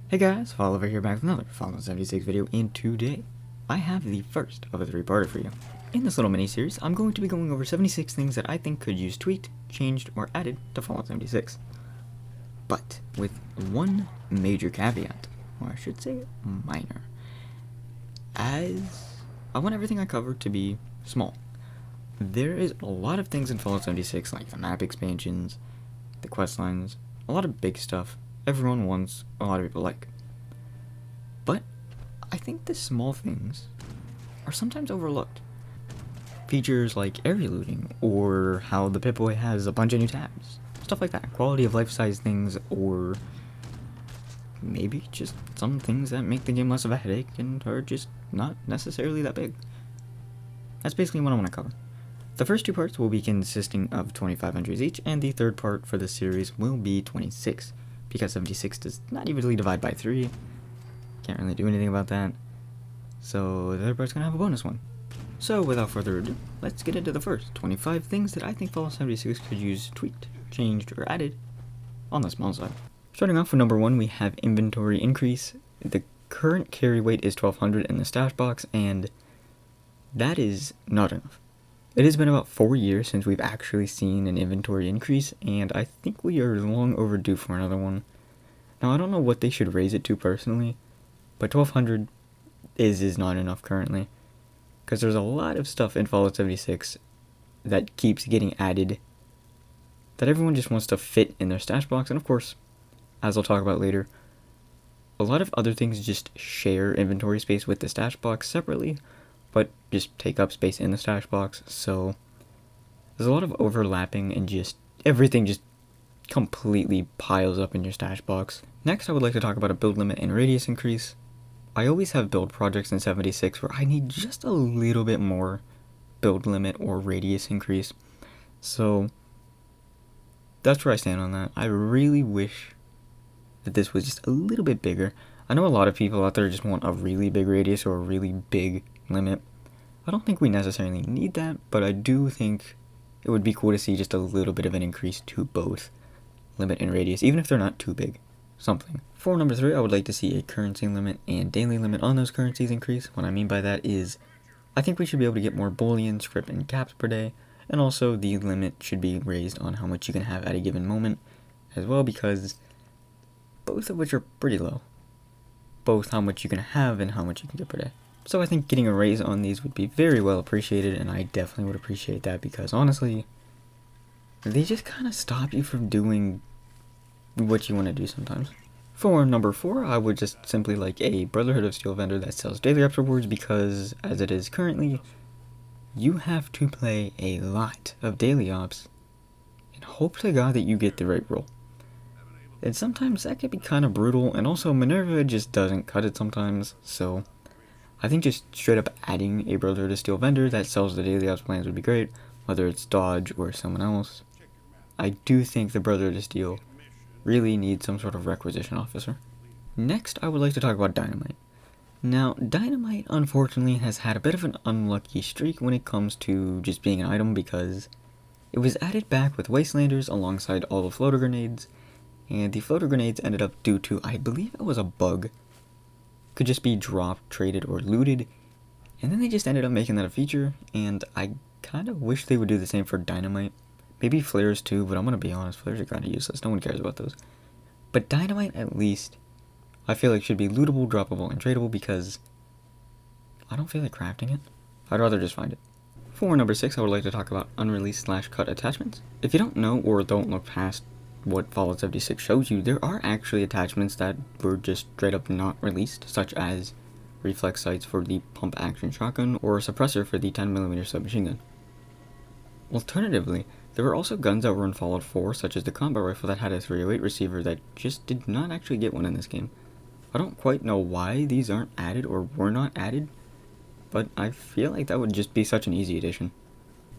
Hey guys, Oliver here back with another Fallout 76 video, and today I have the first of a three-parter for you. In this little mini-series, I'm going to be going over 76 things that I think could use tweaked, changed, or added to Fallout 76. But with one major caveat, or I should say minor, as I want everything I cover to be small. There is a lot of things in Fallout 76, like the map expansions, the quest lines, a lot of big stuff everyone wants, a lot of people like. But I think the small things are sometimes overlooked. Features like area looting, or how the Pip-Boy has a bunch of new tabs, stuff like that, quality of life size things, or maybe just some things that make the game less of a headache and are just not necessarily that big. That's basically what I want to cover. The first two parts will be consisting of 25 entries each, and the third part for the series will be 26. Because 76 does not evenly divide by 3. Can't really do anything about that. So the third part's gonna have a bonus one. So without further ado, let's get into the first 25 things that I think Fallout 76 could use tweaked, changed, or added on the small side. Starting off with number 1, we have inventory increase. The current carry weight is 1200 in the stash box, and that is not enough. It has been about 4 years since we've actually seen an inventory increase, and I think we are long overdue for another one. Now, I don't know what they should raise it to personally, but 1200 is not enough currently, because there's a lot of stuff in Fallout 76 that keeps getting added that everyone just wants to fit in their stash box, and of course, as I'll talk about later, a lot of other things just share inventory space with the stash box separately, but just take up space in the stash box, so there's a lot of overlapping and just everything just completely piles up in your stash box. Next, I would like to talk about a build limit and radius increase. I always have build projects in 76 where I need just a little bit more build limit or radius increase, so that's where I stand on that. I really wish that this was just a little bit bigger. I know a lot of people out there just want a really big radius or a really big limit. I don't think we necessarily need that, but I do think it would be cool to see just a little bit of an increase to both limit and radius, even if they're not too big. Something. For number 3, I would like to see a currency limit and daily limit on those currencies increase. What I mean by that is, I think we should be able to get more bullion, script, and caps per day, and also the limit should be raised on how much you can have at a given moment as well, because both of which are pretty low. Both how much you can have and how much you can get per day. So I think getting a raise on these would be very well appreciated, and I definitely would appreciate that, because honestly, they just kind of stop you from doing what you want to do sometimes. For number 4, I would just simply like a Brotherhood of Steel vendor that sells daily ops rewards, because as it is currently, you have to play a lot of daily ops and hope to God that you get the right roll. And sometimes that can be kind of brutal, and also Minerva just doesn't cut it sometimes, so I think just straight up adding a Brotherhood of Steel vendor that sells the daily ops plans would be great, whether it's Dodge or someone else. I do think the Brotherhood of Steel really needs some sort of requisition officer. Next, I would like to talk about Dynamite. Now, Dynamite unfortunately has had a bit of an unlucky streak when it comes to just being an item, because it was added back with Wastelanders alongside all the floater grenades, and the floater grenades ended up, due to, I believe it was a bug, could just be dropped, traded, or looted, and then they just ended up making that a feature, and I kind of wish they would do the same for Dynamite. Maybe flares too, but I'm gonna be honest, flares are kind of useless, no one cares about those. But Dynamite, at least, I feel like should be lootable, droppable, and tradable, because I don't feel like crafting it. I'd rather just find it. For number 6, I would like to talk about unreleased/cut attachments. If you don't know or don't look past what Fallout 76 shows you, there are actually attachments that were just straight up not released, such as reflex sights for the pump action shotgun or a suppressor for the 10mm submachine gun. Alternatively, there were also guns that were in Fallout 4, such as the combat rifle that had a 308 receiver that just did not actually get one in this game. I don't quite know why these aren't added or were not added, but I feel like that would just be such an easy addition.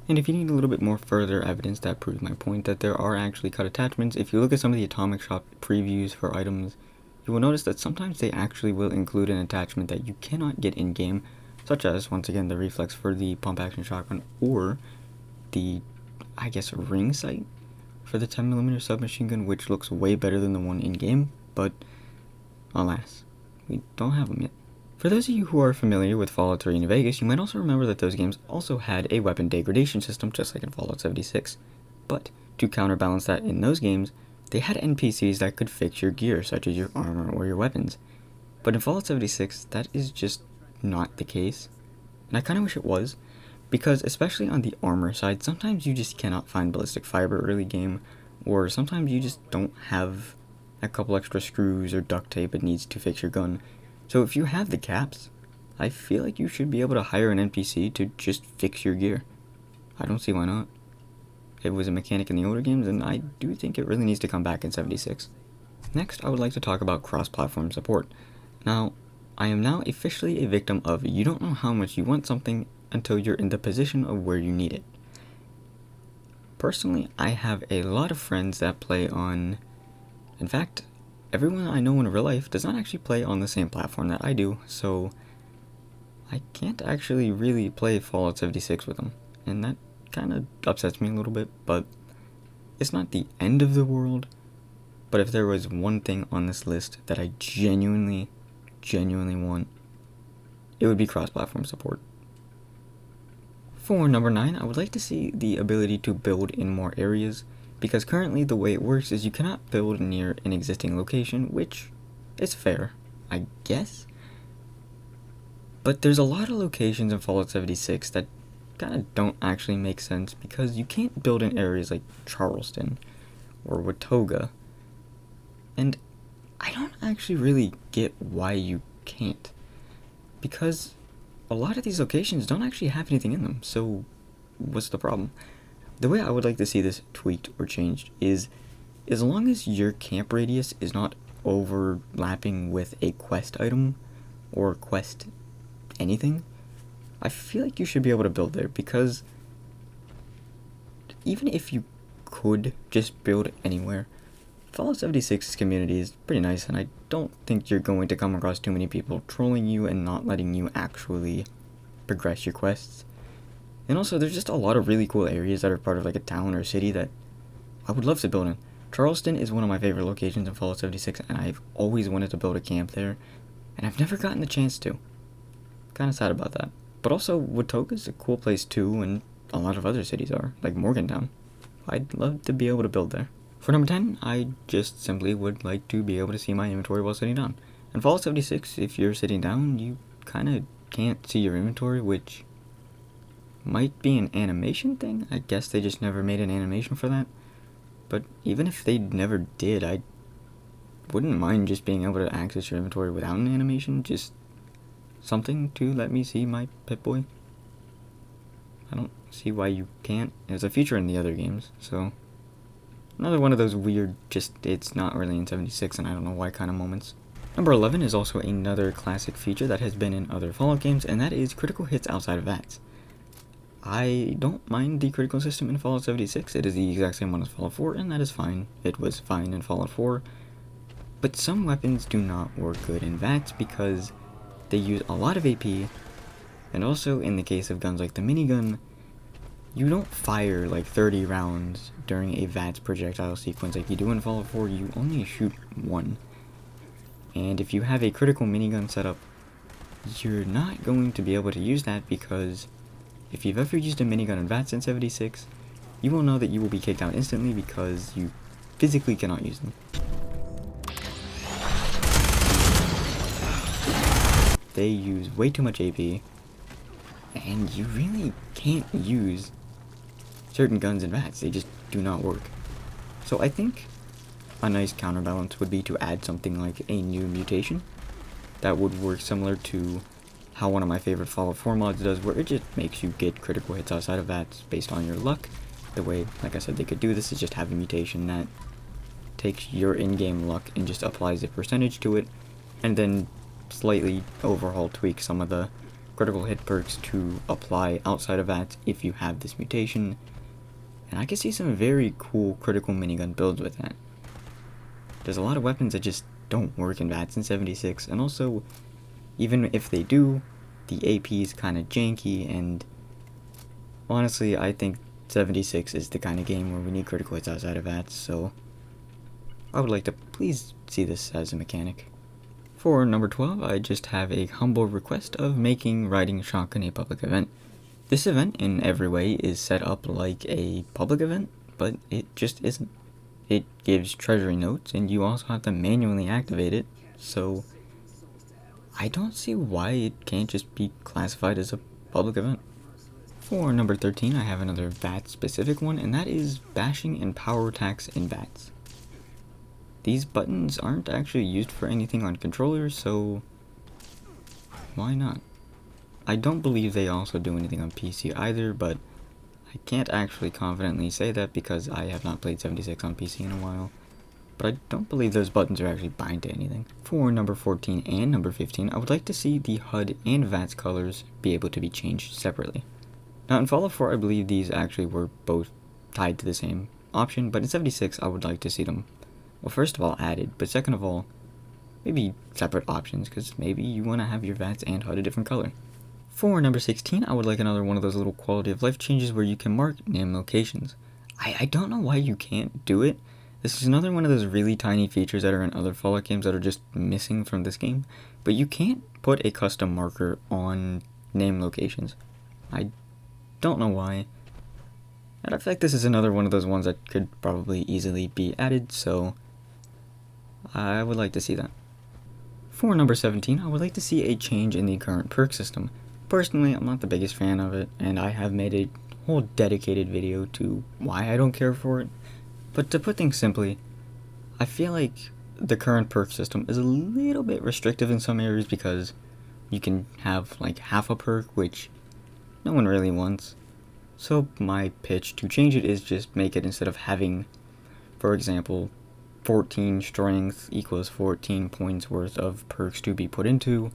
And if you need a little bit more further evidence that proves my point that there are actually cut attachments, if you look at some of the Atomic Shop previews for items, you will notice that sometimes they actually will include an attachment that you cannot get in-game, such as, once again, the reflex for the pump action shotgun, or the, I guess, ring sight for the 10mm submachine gun, which looks way better than the one in-game, but alas, we don't have them yet. For those of you who are familiar with Fallout 3 and New Vegas, you might also remember that those games also had a weapon degradation system, just like in Fallout 76. But to counterbalance that in those games, they had NPCs that could fix your gear, such as your armor or your weapons. But in Fallout 76, that is just not the case. And I kind of wish it was, because especially on the armor side, sometimes you just cannot find ballistic fiber early game, or sometimes you just don't have a couple extra screws or duct tape it needs to fix your gun. So if you have the caps, I feel like you should be able to hire an NPC to just fix your gear. I don't see why not. It was a mechanic in the older games, and I do think it really needs to come back in 76. Next, I would like to talk about cross-platform support. Now, I am now officially a victim of you don't know how much you want something until you're in the position of where you need it. Personally, I have a lot of friends that play on... In fact, everyone I know in real life does not actually play on the same platform that I do, so I can't actually really play Fallout 76 with them, and that kind of upsets me a little bit, but it's not the end of the world. But if there was one thing on this list that I genuinely want, it would be cross-platform support. For number 9, I would like to see the ability to build in more areas, because currently the way it works is you cannot build near an existing location, which is fair, I guess. But there's a lot of locations in Fallout 76 that kind of don't actually make sense, because you can't build in areas like Charleston or Watoga. And I don't actually really get why you can't, because a lot of these locations don't actually have anything in them, so what's the problem? The way I would like to see this tweaked or changed is, as long as your camp radius is not overlapping with a quest item or quest anything, I feel like you should be able to build there, because even if you could just build anywhere, Fallout 76's community is pretty nice, and I don't think you're going to come across too many people trolling you and not letting you actually progress your quests. And also, there's just a lot of really cool areas that are part of like a town or a city that I would love to build in. Charleston is one of my favorite locations in Fallout 76, and I've always wanted to build a camp there, and I've never gotten the chance to. Kinda sad about that. But also, Watoga's a cool place too, and a lot of other cities are, like Morgantown. I'd love to be able to build there. For number 10, I just simply would like to be able to see my inventory while sitting down. In Fallout 76, if you're sitting down, you kinda can't see your inventory, which might be an animation thing. I guess they just never made an animation for that. But even if they never did, I wouldn't mind just being able to access your inventory without an animation, just something to let me see my Pip-Boy. I don't see why you can't. There's a feature in the other games, so another one of those weird, just it's not really in 76 and I don't know why kind of moments. Number 11 is also another classic feature that has been in other Fallout games, and that is critical hits outside of VATS. I don't mind the critical system in Fallout 76. It is the exact same one as Fallout 4, and that is fine. It was fine in Fallout 4. But some weapons do not work good in VATS because they use a lot of AP, and also in the case of guns like the minigun, you don't fire like 30 rounds during a VATS projectile sequence like you do in Fallout 4. You only shoot one. And if you have a critical minigun setup, you're not going to be able to use that, because if you've ever used a minigun in VATS in 76, you will know that you will be kicked out instantly because you physically cannot use them. They use way too much AP, and you really can't use certain guns in VATS. They just do not work. So I think a nice counterbalance would be to add something like a new mutation that would work similar to how one of my favorite Fallout 4 mods does, where it just makes you get critical hits outside of VATS based on your luck. The way, like I said, they could do this is just have a mutation that takes your in-game luck and just applies a percentage to it, and then slightly overhaul, tweak some of the critical hit perks to apply outside of VATS if you have this mutation. And I can see some very cool critical minigun builds with that. There's a lot of weapons that just don't work in VATS in 76, and also, even if they do, the AP is kind of janky, and honestly, I think 76 is the kind of game where we need critical hits outside of VATS, so I would like to please see this as a mechanic. For number 12, I just have a humble request of making riding shotgun a public event. This event, in every way, is set up like a public event, but it just isn't. It gives treasury notes, and you also have to manually activate it, so I don't see why it can't just be classified as a public event. For number 13, I have another VAT-specific one, and that is bashing and power attacks in VATs. These buttons aren't actually used for anything on controllers, so why not? I don't believe they also do anything on PC either, but I can't actually confidently say that because I have not played 76 on PC in a while. But I don't believe those buttons are actually bind to anything. For number 14 and number 15, I would like to see the HUD and VATS colors be able to be changed separately. Now in Fallout 4, I believe these actually were both tied to the same option, but in 76, I would like to see them, well, first of all, added, but second of all, maybe separate options, because maybe you want to have your VATS and HUD a different color. For number 16, I would like another one of those little quality of life changes where you can mark name locations. I don't know why you can't do it. This is another one of those really tiny features that are in other Fallout games that are just missing from this game, but you can't put a custom marker on name locations. I don't know why. And I feel like this is another one of those ones that could probably easily be added, so I would like to see that. For number 17, I would like to see a change in the current perk system. Personally, I'm not the biggest fan of it, and I have made a whole dedicated video to why I don't care for it. But to put things simply, I feel like the current perk system is a little bit restrictive in some areas because you can have like half a perk, which no one really wants. So my pitch to change it is just make it, instead of having, for example, 14 strength equals 14 points worth of perks to be put into,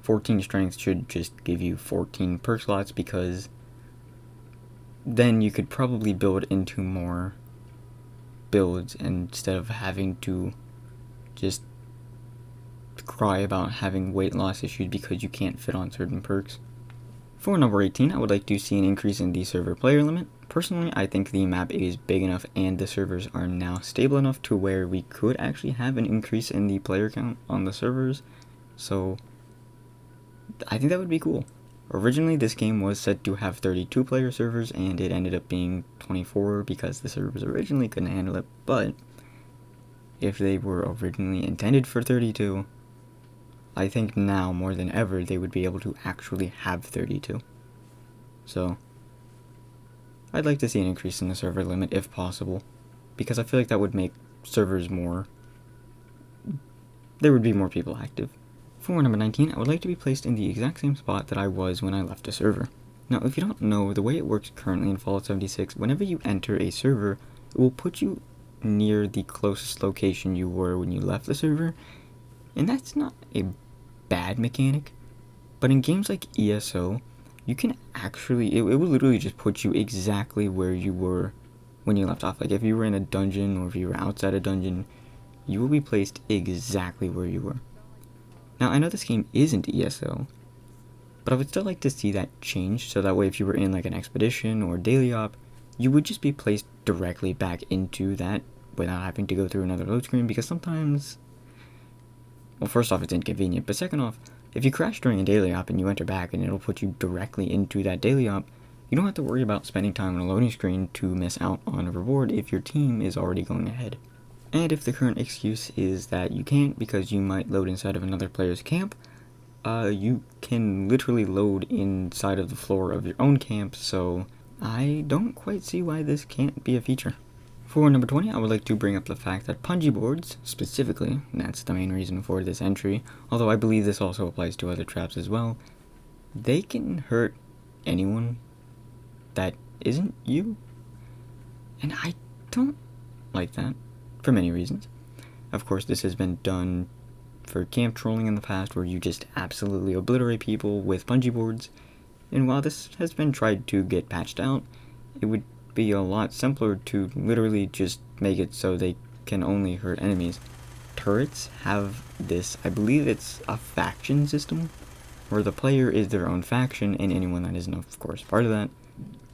14 strength should just give you 14 perk slots, because then you could probably build into more builds instead of having to just cry about having weight loss issues because you can't fit on certain perks. For number 18, I would like to see an increase in the server player limit. Personally, I think the map is big enough and the servers are now stable enough to where we could actually have an increase in the player count on the servers, so I think that would be cool. Originally, this game was set to have 32 player servers, and it ended up being 24 because the servers originally couldn't handle it, but if they were originally intended for 32, I think now more than ever they would be able to actually have 32. So I'd like to see an increase in the server limit if possible, because I feel like that would make servers there would be more people active. For number 19, I would like to be placed in the exact same spot that I was when I left a server. Now, if you don't know, the way it works currently in Fallout 76, whenever you enter a server, it will put you near the closest location you were when you left the server, and that's not a bad mechanic, but in games like ESO, you can actually, it will literally just put you exactly where you were when you left off. Like if you were in a dungeon or if you were outside a dungeon, you will be placed exactly where you were. Now, I know this game isn't ESO, but I would still like to see that change, so that way if you were in like an expedition or daily op, you would just be placed directly back into that without having to go through another load screen, because sometimes, well, first off, it's inconvenient, but second off, if you crash during a daily op and you enter back and it'll put you directly into that daily op, you don't have to worry about spending time on a loading screen to miss out on a reward if your team is already going ahead. And if the current excuse is that you can't because you might load inside of another player's camp, you can literally load inside of the floor of your own camp, so I don't quite see why this can't be a feature. For number 20, I would like to bring up the fact that punji boards, specifically, and that's the main reason for this entry, although I believe this also applies to other traps as well, they can hurt anyone that isn't you, and I don't like that, for many reasons. Of course, this has been done for camp trolling in the past, where you just absolutely obliterate people with punji boards, and while this has been tried to get patched out, it would be a lot simpler to literally just make it so they can only hurt enemies. Turrets have this, I believe it's a faction system, where the player is their own faction, and anyone that isn't, of course, part of that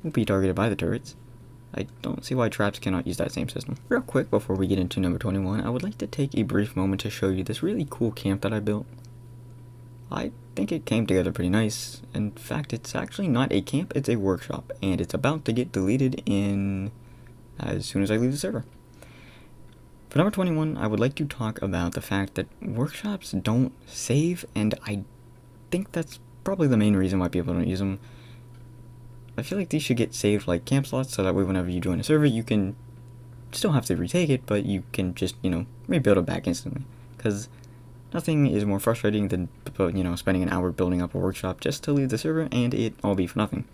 will be targeted by the turrets. I don't see why traps cannot use that same system. Real quick, before we get into number 21, I would like to take a brief moment to show you this really cool camp that I built. I think it came together pretty nice. In fact, it's actually not a camp, it's a workshop, and it's about to get deleted as soon as I leave the server. For number 21, I would like to talk about the fact that workshops don't save, and I think that's probably the main reason why people don't use them. I feel like these should get saved like camp slots, so that way whenever you join a server, you can still have to retake it, but you can just, rebuild it back instantly. Because nothing is more frustrating than, spending an hour building up a workshop just to leave the server and it all be for nothing.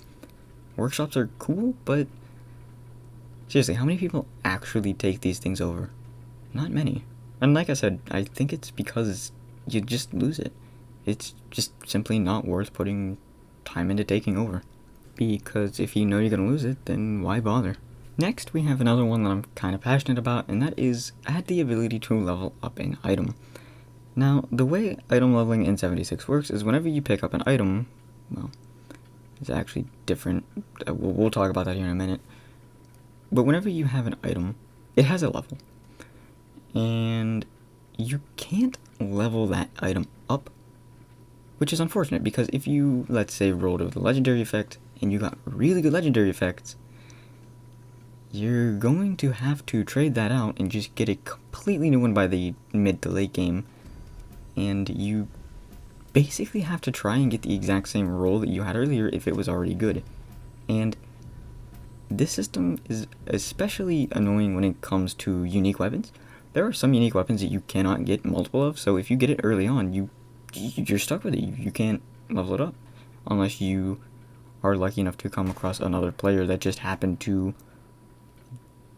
Workshops are cool, but seriously, how many people actually take these things over? Not many. And like I said, I think it's because you just lose it. It's just simply not worth putting time into taking over. Because if you know you're going to lose it, then why bother? Next, we have another one that I'm kind of passionate about, and that is add the ability to level up an item. Now, the way item leveling in 76 works is whenever you pick up an item, well, it's actually different. We'll talk about that here in a minute. But whenever you have an item, it has a level. And you can't level that item up, which is unfortunate, because if you, let's say, rolled with a legendary effect, and you got really good legendary effects, you're going to have to trade that out and just get a completely new one by the mid to late game, and you basically have to try and get the exact same roll that you had earlier if it was already good. And this system is especially annoying when it comes to unique weapons. There are some unique weapons that you cannot get multiple of, so if you get it early on, you're stuck with it. You can't level it up unless you are lucky enough to come across another player that just happened to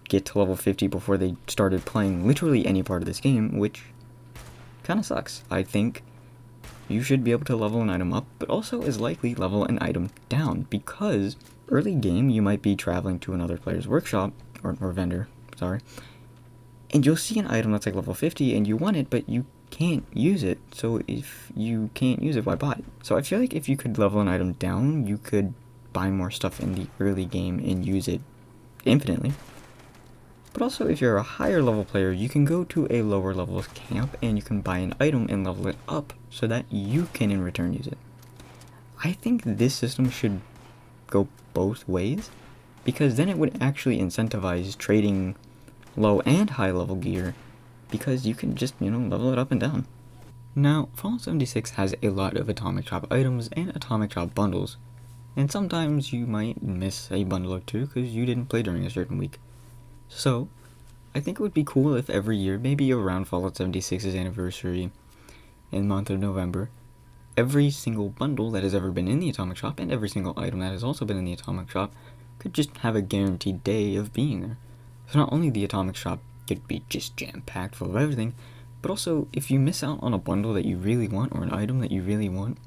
get to level 50 before they started playing literally any part of this game, which kind of sucks. I think you should be able to level an item up, but also as likely level an item down, because early game you might be traveling to another player's workshop, or vendor, sorry, and you'll see an item that's like level 50 and you want it, but you can't use it. So if you can't use it, why buy it? So I feel like if you could level an item down, you could buy more stuff in the early game and use it infinitely. But also, if you're a higher level player, you can go to a lower level camp and you can buy an item and level it up so that you can in return use it. I think this system should go both ways, because then it would actually incentivize trading low and high level gear, because you can just, level it up and down. Now, Fallout 76 has a lot of Atomic Drop items and Atomic Drop bundles, and sometimes you might miss a bundle or two because you didn't play during a certain week. So, I think it would be cool if every year, maybe around Fallout 76's anniversary in the month of November, every single bundle that has ever been in the Atomic Shop and every single item that has also been in the Atomic Shop could just have a guaranteed day of being there. So not only the Atomic Shop could be just jam-packed full of everything, but also if you miss out on a bundle that you really want or an item that you really want,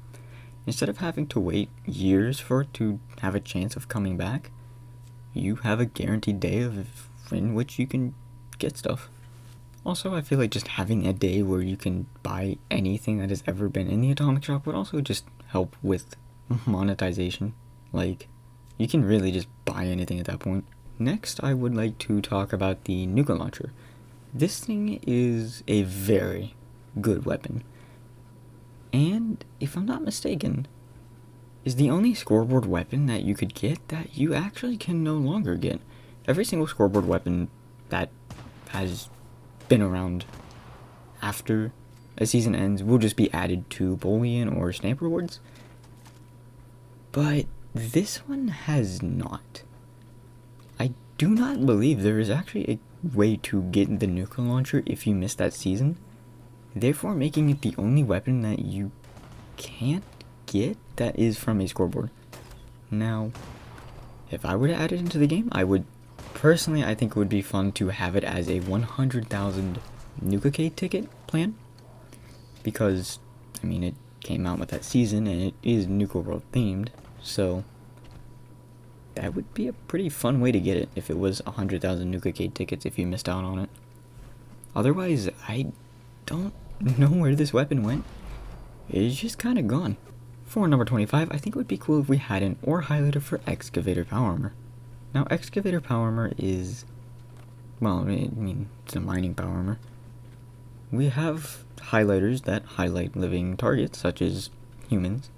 instead of having to wait years for it to have a chance of coming back, you have a guaranteed day in which you can get stuff. Also, I feel like just having a day where you can buy anything that has ever been in the Atomic Shop would also just help with monetization. Like, you can really just buy anything at that point. Next, I would like to talk about the Nucle Launcher. This thing is a very good weapon, and if I'm not mistaken, is the only scoreboard weapon that you could get that you actually can no longer get. Every single scoreboard weapon that has been around after a season ends will just be added to Bullion or Stamp rewards, but this one has not. I do not believe there is actually a way to get the Nucle Launcher if you missed that season, therefore making it the only weapon that you can't get that is from a scoreboard. Now, if I were to add it into the game, I think it would be fun to have it as a 100,000 Nuke ticket plan, because, it came out with that season and it is Nucle World themed, so that would be a pretty fun way to get it if it was 100,000 Nuke tickets if you missed out on it. Otherwise, I don't know where this weapon went. It's just kind of gone. For number 25, I think it would be cool if we had an ore highlighter for Excavator power armor. Now, Excavator power armor is, well, I mean, it's a mining power armor. We have highlighters that highlight living targets, such as humans,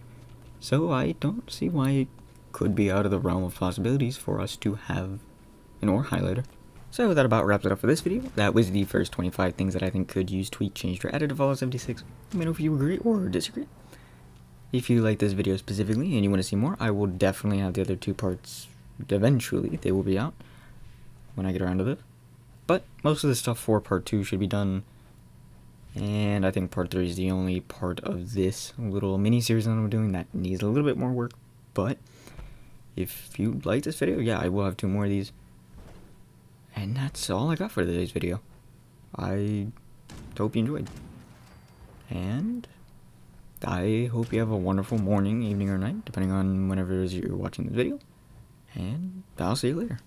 so I don't see why it could be out of the realm of possibilities for us to have an ore highlighter. So that about wraps it up for this video. That was the first 25 things that I think could use tweaked, changed, or added to Fallout 76. Let me know if you agree or disagree. If you like this video specifically and you want to see more, I will definitely have the other 2 parts eventually. They will be out when I get around to it. But most of the stuff for part 2 should be done. And I think part 3 is the only part of this little mini-series that I'm doing that needs a little bit more work. But if you like this video, yeah, I will have 2 more of these. And that's all I got for today's video. I hope you enjoyed. And I hope you have a wonderful morning, evening, or night, depending on whenever it is you're watching this video. And I'll see you later.